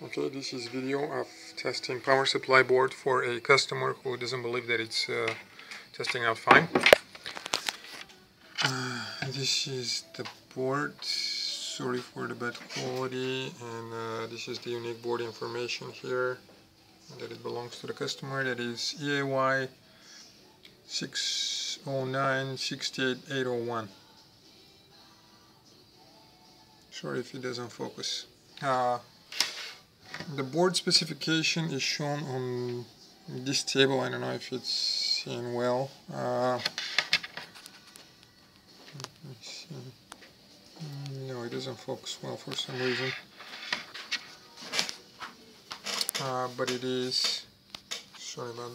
Okay, this is video of testing power supply board for a customer who doesn't believe that it's testing out fine. This is the board. Sorry for the bad quality, and this is the unique board information here that it belongs to the customer. That is EAY 609-68801. Sorry if it doesn't focus. The board specification is shown on this table. I don't know if it's seen well. Let's see. No, it doesn't focus well for some reason. But it is, sorry about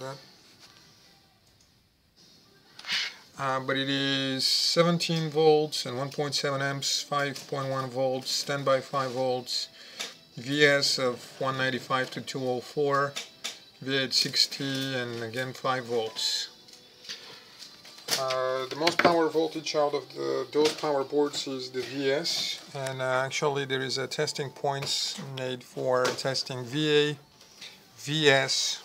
that. But it is 17 volts and 1.7 amps, 5.1 volts, standby 5 volts, VS of 195 to 204, V8 60, and again 5 volts. The most power voltage out of those power boards is the VS, and actually there is a testing points made for testing VA, VS,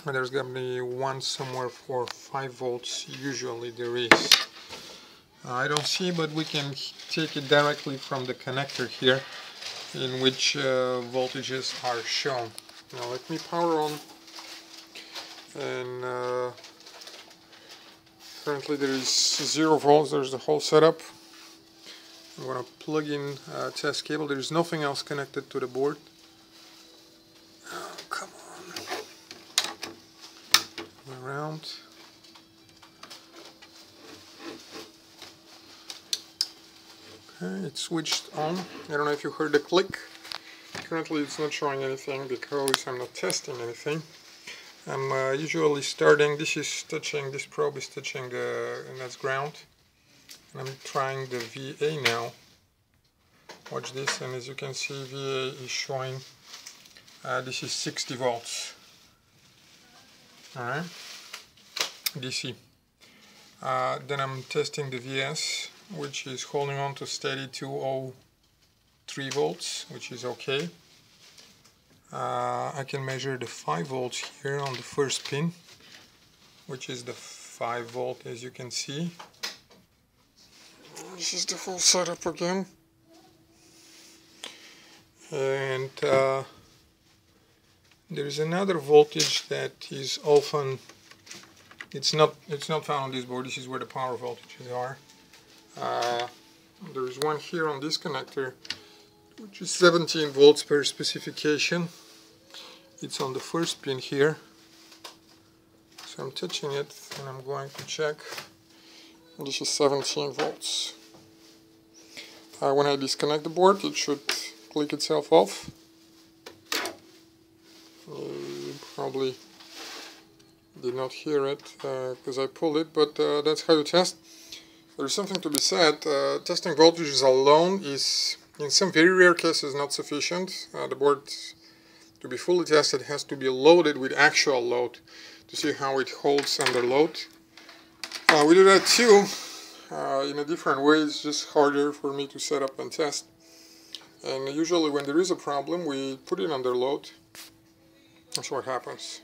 and there's going to be one somewhere for 5 volts, usually there is. I don't see, but we can take it directly from the connector here, in which voltages are shown. Now let me power on, and currently there is 0 volts. There's the whole setup. I'm going to plug in a test cable. There is nothing else connected to the board. Oh, come on. Around. Okay, it's switched on. I don't know if you heard the click. Currently it's not showing anything because I'm not testing anything. I'm usually starting, this probe is touching and that's ground. And I'm trying the VA now. Watch this, and as you can see, VA is showing, this is 60 volts. Alright, DC. Then I'm testing the VS, which is holding on to steady 203 volts, which is okay. I can measure the 5 volts here on the first pin, which is the 5 volt, as you can see. This is the full setup again, and there is another voltage that is often, it's not found on this board. This is where the power voltages are. There is one here on this connector, which is 17 volts per specification. It's on the first pin here. So I'm touching it and I'm going to check. And this is 17 volts. When I disconnect the board, it should click itself off. You probably did not hear it because I pulled it, but that's how you test. There's something to be said. Testing voltages alone is, in some very rare cases, not sufficient. The board, to be fully tested, has to be loaded with actual load to see how it holds under load. We do that too, in a different way. It's just harder for me to set up and test. And usually when there is a problem, we put it under load. That's what happens.